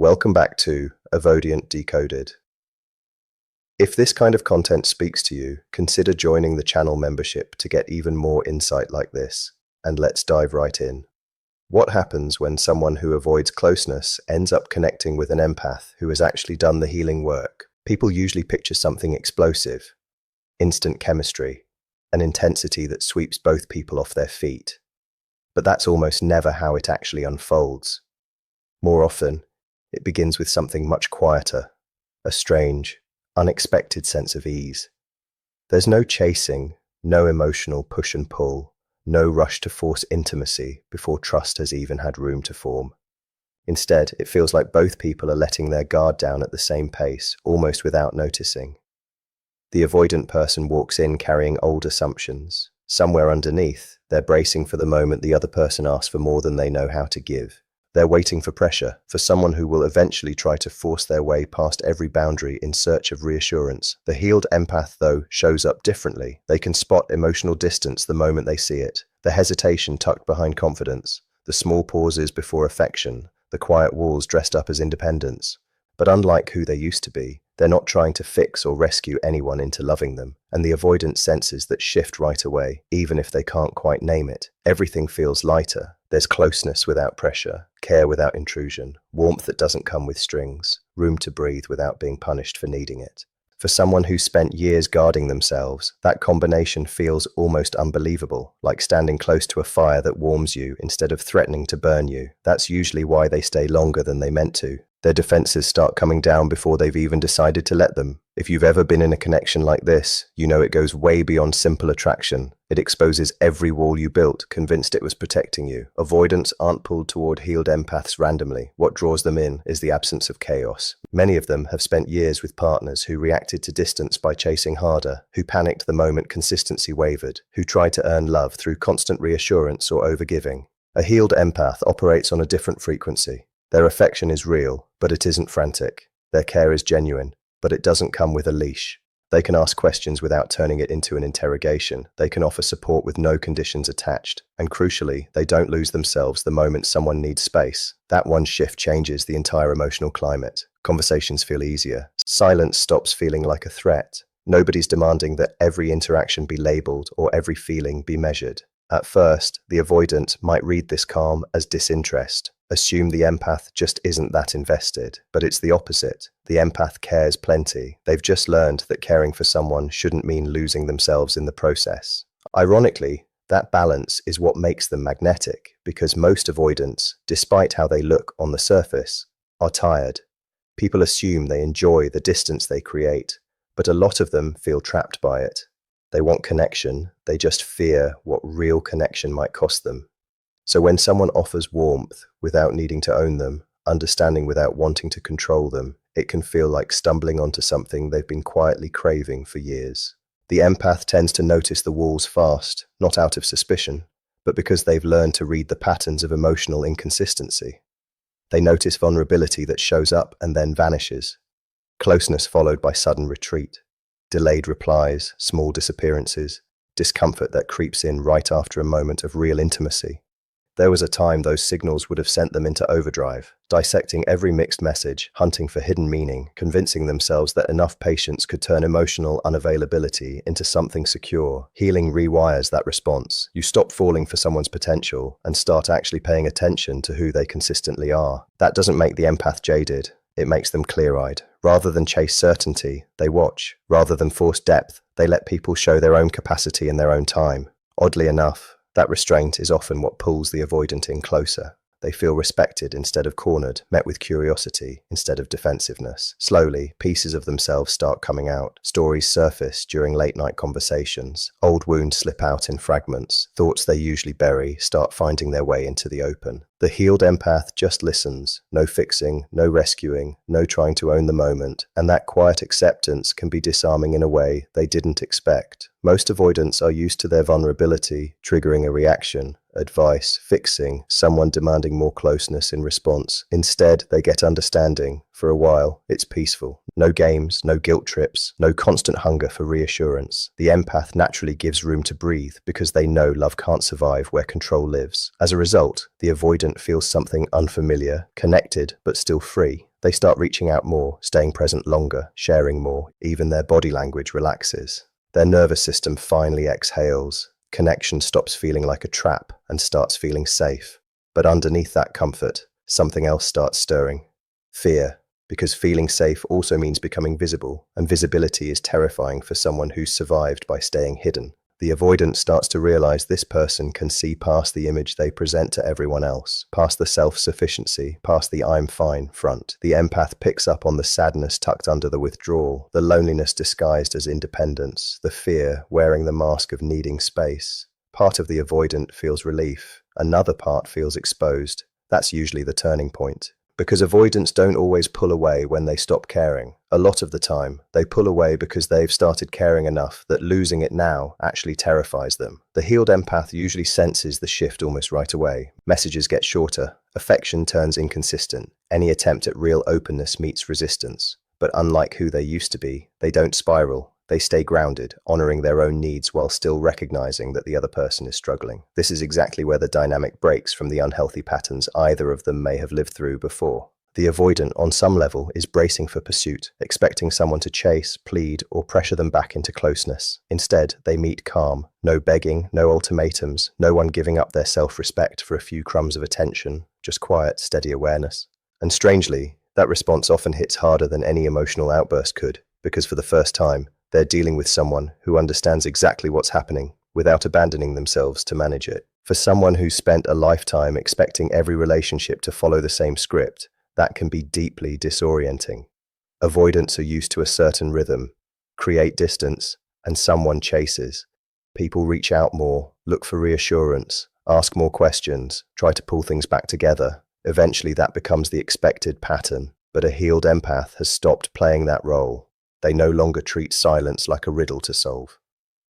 Welcome back to Avoidant Decoded. If this kind of content speaks to you, consider joining the channel membership to get even more insight like this. And let's dive right in. What happens when someone who avoids closeness ends up connecting with an empath who has actually done the healing work? People usually picture something explosive, instant chemistry, an intensity that sweeps both people off their feet. But that's almost never how it actually unfolds. More often, it begins with something much quieter, a strange, unexpected sense of ease. There's no chasing, no emotional push and pull, no rush to force intimacy before trust has even had room to form. Instead, it feels like both people are letting their guard down at the same pace, almost without noticing. The avoidant person walks in carrying old assumptions. Somewhere underneath, they're bracing for the moment the other person asks for more than they know how to give. They're waiting for pressure, for someone who will eventually try to force their way past every boundary in search of reassurance. The healed empath, though, shows up differently. They can spot emotional distance the moment they see it, the hesitation tucked behind confidence, the small pauses before affection, the quiet walls dressed up as independence. But unlike who they used to be, they're not trying to fix or rescue anyone into loving them, and the avoidant senses that shift right away, even if they can't quite name it. Everything feels lighter. There's closeness without pressure, care without intrusion, warmth that doesn't come with strings, room to breathe without being punished for needing it. For someone who's spent years guarding themselves, that combination feels almost unbelievable, like standing close to a fire that warms you instead of threatening to burn you. That's usually why they stay longer than they meant to. Their defenses start coming down before they've even decided to let them. If you've ever been in a connection like this, you know it goes way beyond simple attraction. It exposes every wall you built, convinced it was protecting you. Avoidants aren't pulled toward healed empaths randomly. What draws them in is the absence of chaos. Many of them have spent years with partners who reacted to distance by chasing harder, who panicked the moment consistency wavered, who tried to earn love through constant reassurance or overgiving. A healed empath operates on a different frequency. Their affection is real, but it isn't frantic. Their care is genuine, but it doesn't come with a leash. They can ask questions without turning it into an interrogation. They can offer support with no conditions attached. And crucially, they don't lose themselves the moment someone needs space. That one shift changes the entire emotional climate. Conversations feel easier. Silence stops feeling like a threat. Nobody's demanding that every interaction be labeled or every feeling be measured. At first, the avoidant might read this calm as disinterest, assume the empath just isn't that invested. But it's the opposite. The empath cares plenty. They've just learned that caring for someone shouldn't mean losing themselves in the process. Ironically, that balance is what makes them magnetic, because most avoidants, despite how they look on the surface, are tired. People assume they enjoy the distance they create, but a lot of them feel trapped by it. They want connection, they just fear what real connection might cost them. So when someone offers warmth without needing to own them, understanding without wanting to control them, it can feel like stumbling onto something they've been quietly craving for years. The empath tends to notice the walls fast, not out of suspicion, but because they've learned to read the patterns of emotional inconsistency. They notice vulnerability that shows up and then vanishes, closeness followed by sudden retreat. Delayed replies, small disappearances, discomfort that creeps in right after a moment of real intimacy. There was a time those signals would have sent them into overdrive, dissecting every mixed message, hunting for hidden meaning, convincing themselves that enough patience could turn emotional unavailability into something secure. Healing rewires that response. You stop falling for someone's potential and start actually paying attention to who they consistently are. That doesn't make the empath jaded. It makes them clear-eyed. Rather than chase certainty, they watch. Rather than force depth, they let people show their own capacity in their own time. Oddly enough, that restraint is often what pulls the avoidant in closer. They feel respected instead of cornered, met with curiosity instead of defensiveness. Slowly, pieces of themselves start coming out. Stories surface during late-night conversations. Old wounds slip out in fragments. Thoughts they usually bury start finding their way into the open. The healed empath just listens. No fixing, no rescuing, no trying to own the moment. And that quiet acceptance can be disarming in a way they didn't expect. Most avoidants are used to their vulnerability, triggering a reaction, advice, fixing, someone demanding more closeness in response. Instead, they get understanding. For a while, it's peaceful. No games, no guilt trips, no constant hunger for reassurance. The empath naturally gives room to breathe because they know love can't survive where control lives. As a result, the avoidant feels something unfamiliar, connected but still free. They start reaching out more, staying present longer, sharing more. Even their body language relaxes. Their nervous system finally exhales. Connection stops feeling like a trap and starts feeling safe. But underneath that comfort, something else starts stirring. Fear. Because feeling safe also means becoming visible, and visibility is terrifying for someone who's survived by staying hidden. The avoidant starts to realize this person can see past the image they present to everyone else, past the self-sufficiency, past the "I'm fine" front. The empath picks up on the sadness tucked under the withdrawal, the loneliness disguised as independence, the fear wearing the mask of needing space. Part of the avoidant feels relief, another part feels exposed. That's usually the turning point. Because avoidants don't always pull away when they stop caring. A lot of the time, they pull away because they've started caring enough that losing it now actually terrifies them. The healed empath usually senses the shift almost right away. Messages get shorter, affection turns inconsistent, any attempt at real openness meets resistance. But unlike who they used to be, they don't spiral. They stay grounded, honoring their own needs while still recognizing that the other person is struggling. This is exactly where the dynamic breaks from the unhealthy patterns either of them may have lived through before. The avoidant, on some level, is bracing for pursuit, expecting someone to chase, plead, or pressure them back into closeness. Instead, they meet calm. No begging, no ultimatums, no one giving up their self-respect for a few crumbs of attention, just quiet, steady awareness. And strangely, that response often hits harder than any emotional outburst could, because for the first time, they're dealing with someone who understands exactly what's happening without abandoning themselves to manage it. For someone who's spent a lifetime expecting every relationship to follow the same script, that can be deeply disorienting. Avoidants are used to a certain rhythm, create distance, and someone chases. People reach out more, look for reassurance, ask more questions, try to pull things back together. Eventually that becomes the expected pattern, but a healed empath has stopped playing that role. They no longer treat silence like a riddle to solve.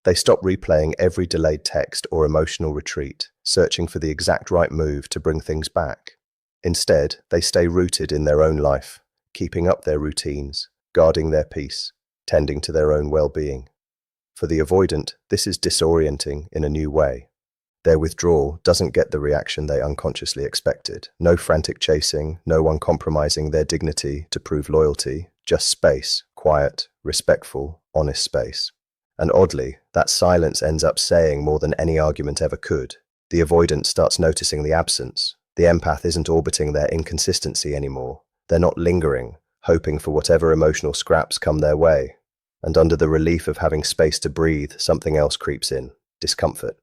They stop replaying every delayed text or emotional retreat, searching for the exact right move to bring things back. Instead, they stay rooted in their own life, keeping up their routines, guarding their peace, tending to their own well-being. For the avoidant, this is disorienting in a new way. Their withdrawal doesn't get the reaction they unconsciously expected. No frantic chasing, no one compromising their dignity to prove loyalty, just space, quiet, respectful, honest space. And oddly, that silence ends up saying more than any argument ever could. The avoidant starts noticing the absence. The empath isn't orbiting their inconsistency anymore. They're not lingering, hoping for whatever emotional scraps come their way. And under the relief of having space to breathe, something else creeps in: discomfort.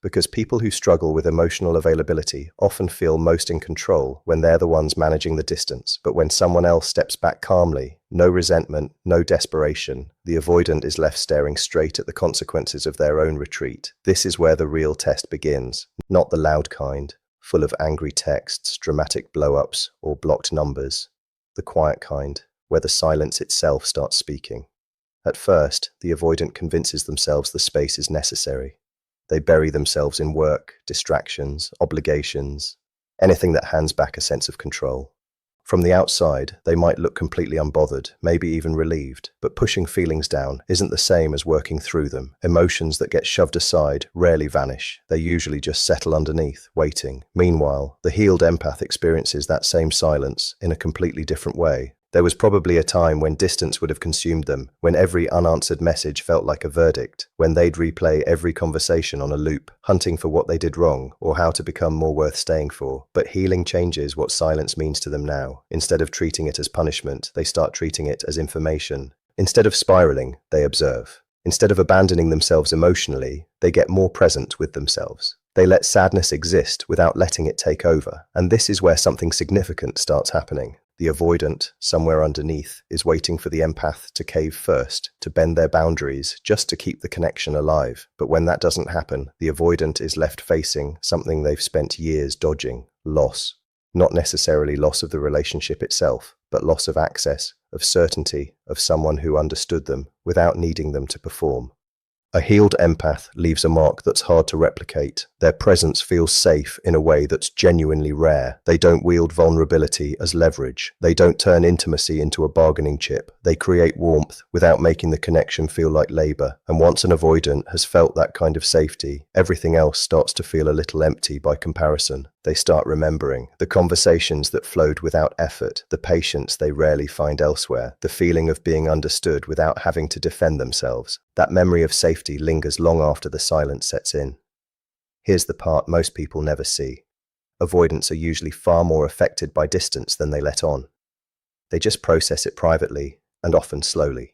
Because people who struggle with emotional availability often feel most in control when they're the ones managing the distance. But when someone else steps back calmly, no resentment, no desperation, the avoidant is left staring straight at the consequences of their own retreat. This is where the real test begins, not the loud kind, full of angry texts, dramatic blow-ups, or blocked numbers. The quiet kind, where the silence itself starts speaking. At first, the avoidant convinces themselves the space is necessary. They bury themselves in work, distractions, obligations, anything that hands back a sense of control. From the outside, they might look completely unbothered, maybe even relieved, but pushing feelings down isn't the same as working through them. Emotions that get shoved aside rarely vanish. They usually just settle underneath, waiting. Meanwhile, the healed empath experiences that same silence in a completely different way. There was probably a time when distance would have consumed them, when every unanswered message felt like a verdict, when they'd replay every conversation on a loop, hunting for what they did wrong or how to become more worth staying for. But healing changes what silence means to them now. Instead of treating it as punishment, they start treating it as information. Instead of spiraling, they observe. Instead of abandoning themselves emotionally, they get more present with themselves. They let sadness exist without letting it take over, and this is where something significant starts happening. The avoidant, somewhere underneath, is waiting for the empath to cave first, to bend their boundaries, just to keep the connection alive. But when that doesn't happen, the avoidant is left facing something they've spent years dodging: loss. Not necessarily loss of the relationship itself, but loss of access, of certainty, of someone who understood them without needing them to perform. A healed empath leaves a mark that's hard to replicate. Their presence feels safe in a way that's genuinely rare. They don't wield vulnerability as leverage. They don't turn intimacy into a bargaining chip. They create warmth without making the connection feel like labor. And once an avoidant has felt that kind of safety, everything else starts to feel a little empty by comparison. They start remembering the conversations that flowed without effort, the patience they rarely find elsewhere, the feeling of being understood without having to defend themselves. That memory of safety lingers long after the silence sets in. Here's the part most people never see. Avoidants are usually far more affected by distance than they let on. They just process it privately, and often slowly.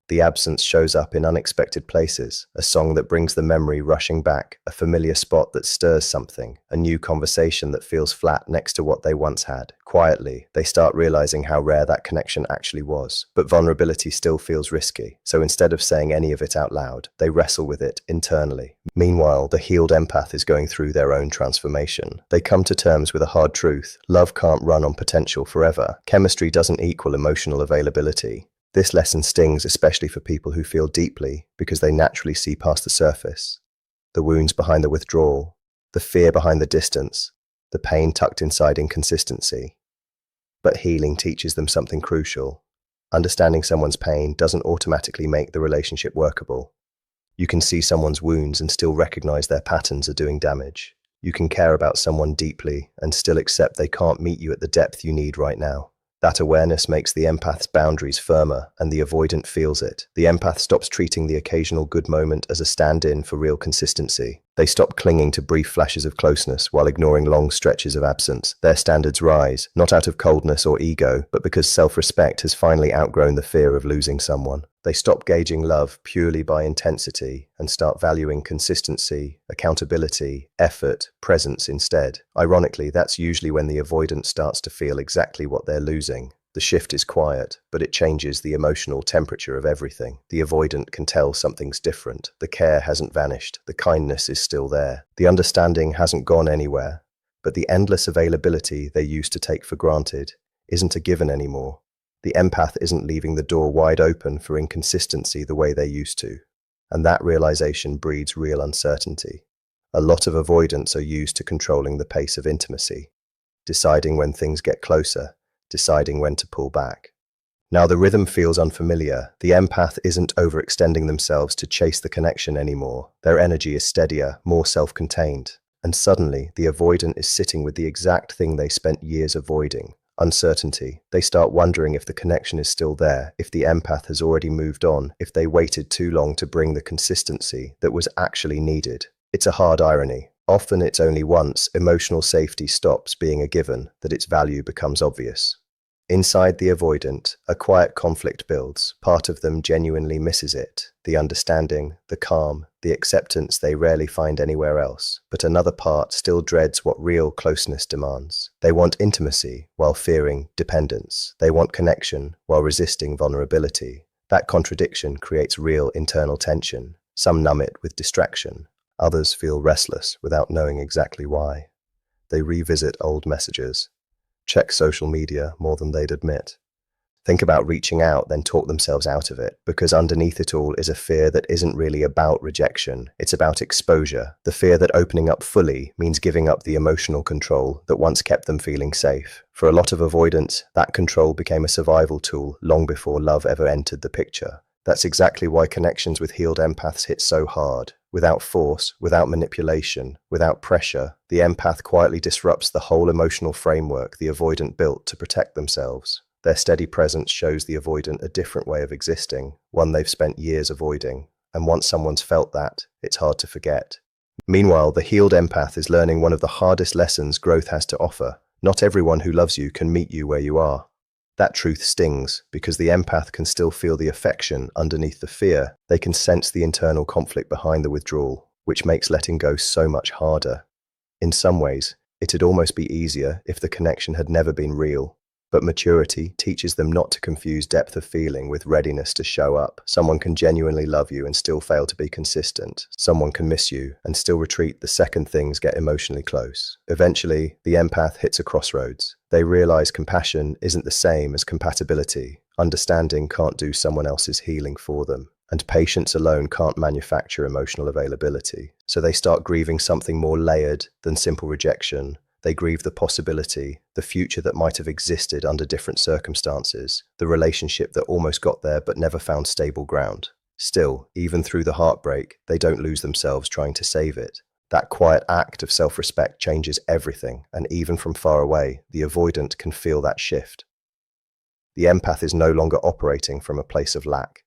The absence shows up in unexpected places, a song that brings the memory rushing back, a familiar spot that stirs something, a new conversation that feels flat next to what they once had. Quietly, they start realizing how rare that connection actually was. But vulnerability still feels risky, so instead of saying any of it out loud, they wrestle with it internally. Meanwhile, the healed empath is going through their own transformation. They come to terms with a hard truth: love can't run on potential forever. Chemistry doesn't equal emotional availability. This lesson stings especially for people who feel deeply because they naturally see past the surface. The wounds behind the withdrawal, the fear behind the distance, the pain tucked inside inconsistency. But healing teaches them something crucial. Understanding someone's pain doesn't automatically make the relationship workable. You can see someone's wounds and still recognize their patterns are doing damage. You can care about someone deeply and still accept they can't meet you at the depth you need right now. That awareness makes the empath's boundaries firmer, and the avoidant feels it. The empath stops treating the occasional good moment as a stand-in for real consistency. They stop clinging to brief flashes of closeness while ignoring long stretches of absence. Their standards rise, not out of coldness or ego, but because self-respect has finally outgrown the fear of losing someone. They stop gauging love purely by intensity and start valuing consistency, accountability, effort, presence instead. Ironically, that's usually when the avoidant starts to feel exactly what they're losing. The shift is quiet, but it changes the emotional temperature of everything. The avoidant can tell something's different. The care hasn't vanished. The kindness is still there. The understanding hasn't gone anywhere. But the endless availability they used to take for granted isn't a given anymore. The empath isn't leaving the door wide open for inconsistency the way they used to. And that realization breeds real uncertainty. A lot of avoidants are used to controlling the pace of intimacy, deciding when things get closer, deciding when to pull back. Now the rhythm feels unfamiliar. The empath isn't overextending themselves to chase the connection anymore. Their energy is steadier, more self-contained. And suddenly, the avoidant is sitting with the exact thing they spent years avoiding: uncertainty. They start wondering if the connection is still there, if the empath has already moved on, if they waited too long to bring the consistency that was actually needed. It's a hard irony. Often it's only once emotional safety stops being a given that its value becomes obvious. Inside the avoidant, a quiet conflict builds. Part of them genuinely misses it, the understanding, the calm, the acceptance they rarely find anywhere else. But another part still dreads what real closeness demands. They want intimacy while fearing dependence. They want connection while resisting vulnerability. That contradiction creates real internal tension. Some numb it with distraction. Others feel restless without knowing exactly why. They revisit old messages, check social media more than they'd admit, think about reaching out, then talk themselves out of it, because underneath it all is a fear that isn't really about rejection, it's about exposure. The fear that opening up fully means giving up the emotional control that once kept them feeling safe. For a lot of avoidants, that control became a survival tool long before love ever entered the picture. That's exactly why connections with healed empaths hit so hard. Without force, without manipulation, without pressure, the empath quietly disrupts the whole emotional framework the avoidant built to protect themselves. Their steady presence shows the avoidant a different way of existing, one they've spent years avoiding. And once someone's felt that, it's hard to forget. Meanwhile, the healed empath is learning one of the hardest lessons growth has to offer. Not everyone who loves you can meet you where you are. That truth stings, because the empath can still feel the affection underneath the fear. They can sense the internal conflict behind the withdrawal, which makes letting go so much harder. In some ways, it'd almost be easier if the connection had never been real. But maturity teaches them not to confuse depth of feeling with readiness to show up. Someone can genuinely love you and still fail to be consistent. Someone can miss you and still retreat the second things get emotionally close. Eventually, the empath hits a crossroads. They realize compassion isn't the same as compatibility. Understanding can't do someone else's healing for them. And patience alone can't manufacture emotional availability. So they start grieving something more layered than simple rejection. They grieve the possibility, the future that might have existed under different circumstances, the relationship that almost got there but never found stable ground. Still, even through the heartbreak, they don't lose themselves trying to save it. That quiet act of self-respect changes everything, and even from far away, the avoidant can feel that shift. The empath is no longer operating from a place of lack.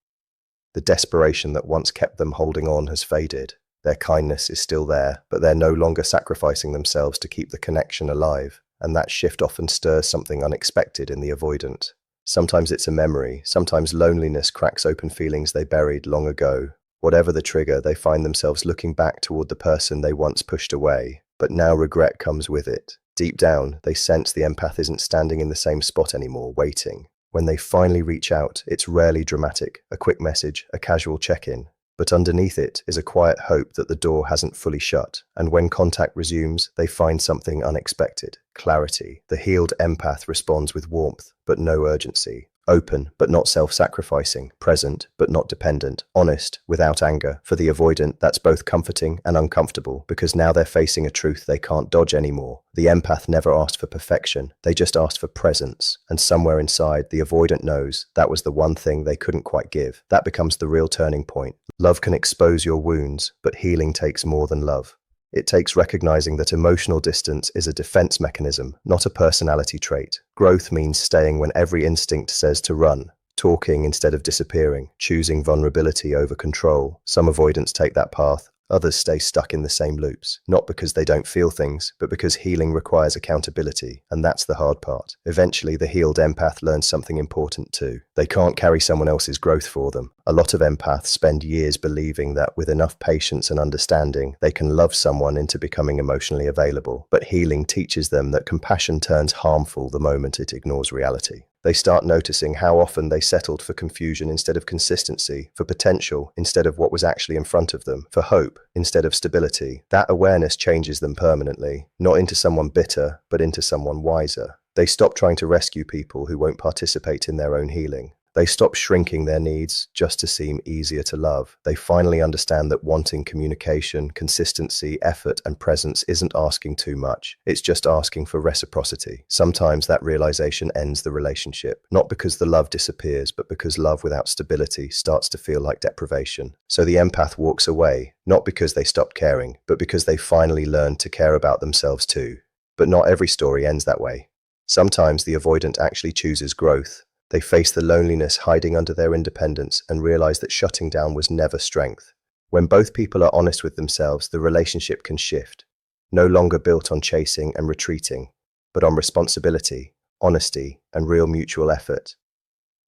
The desperation that once kept them holding on has faded. Their kindness is still there, but they're no longer sacrificing themselves to keep the connection alive, and that shift often stirs something unexpected in the avoidant. Sometimes it's a memory, sometimes loneliness cracks open feelings they buried long ago. Whatever the trigger, they find themselves looking back toward the person they once pushed away, but now regret comes with it. Deep down, they sense the empath isn't standing in the same spot anymore, waiting. When they finally reach out, it's rarely dramatic, a quick message, a casual check-in. But underneath it is a quiet hope that the door hasn't fully shut, and when contact resumes, they find something unexpected: clarity. The healed empath responds with warmth, but no urgency. Open, but not self-sacrificing. Present, but not dependent. Honest, without anger. For the avoidant, that's both comforting and uncomfortable, because now they're facing a truth they can't dodge anymore. The empath never asked for perfection, they just asked for presence. And somewhere inside, the avoidant knows that was the one thing they couldn't quite give. That becomes the real turning point. Love can expose your wounds, but healing takes more than love. It takes recognizing that emotional distance is a defense mechanism, not a personality trait. Growth means staying when every instinct says to run, talking instead of disappearing, choosing vulnerability over control. Some avoidants take that path, others stay stuck in the same loops, not because they don't feel things, but because healing requires accountability, and that's the hard part. Eventually, the healed empath learns something important too. They can't carry someone else's growth for them. A lot of empaths spend years believing that with enough patience and understanding, they can love someone into becoming emotionally available. But healing teaches them that compassion turns harmful the moment it ignores reality. They start noticing how often they settled for confusion instead of consistency, for potential instead of what was actually in front of them, for hope instead of stability. That awareness changes them permanently, not into someone bitter, but into someone wiser. They stop trying to rescue people who won't participate in their own healing. They stop shrinking their needs just to seem easier to love. They finally understand that wanting communication, consistency, effort, and presence isn't asking too much. It's just asking for reciprocity. Sometimes that realization ends the relationship, not because the love disappears, but because love without stability starts to feel like deprivation. So the empath walks away, not because they stopped caring, but because they finally learned to care about themselves too. But not every story ends that way. Sometimes the avoidant actually chooses growth. They face the loneliness hiding under their independence and realize that shutting down was never strength. When both people are honest with themselves, the relationship can shift, no longer built on chasing and retreating, but on responsibility, honesty, and real mutual effort.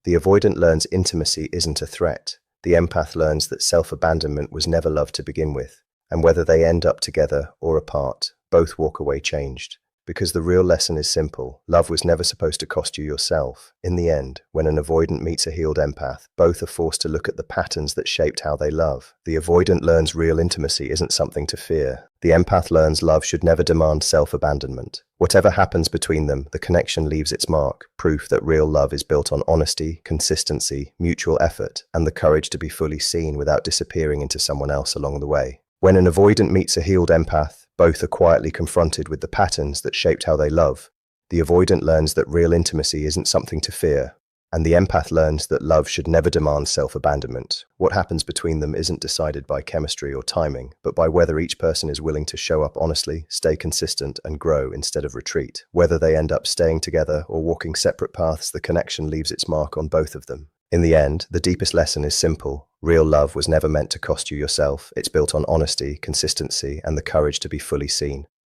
The avoidant learns intimacy isn't a threat. The empath learns that self-abandonment was never love to begin with, and whether they end up together or apart, both walk away changed. Because the real lesson is simple. Love was never supposed to cost you yourself. In the end, when an avoidant meets a healed empath, both are forced to look at the patterns that shaped how they love. The avoidant learns real intimacy isn't something to fear. The empath learns love should never demand self-abandonment. Whatever happens between them, the connection leaves its mark, proof that real love is built on honesty, consistency, mutual effort, and the courage to be fully seen without disappearing into someone else along the way. When an avoidant meets a healed empath, both are quietly confronted with the patterns that shaped how they love. The avoidant learns that real intimacy isn't something to fear, and the empath learns that love should never demand self-abandonment. What happens between them isn't decided by chemistry or timing, but by whether each person is willing to show up honestly, stay consistent, and grow instead of retreat. Whether they end up staying together or walking separate paths, the connection leaves its mark on both of them. In the end, the deepest lesson is simple. Real love was never meant to cost you yourself. It's built on honesty, consistency, and the courage to be fully seen.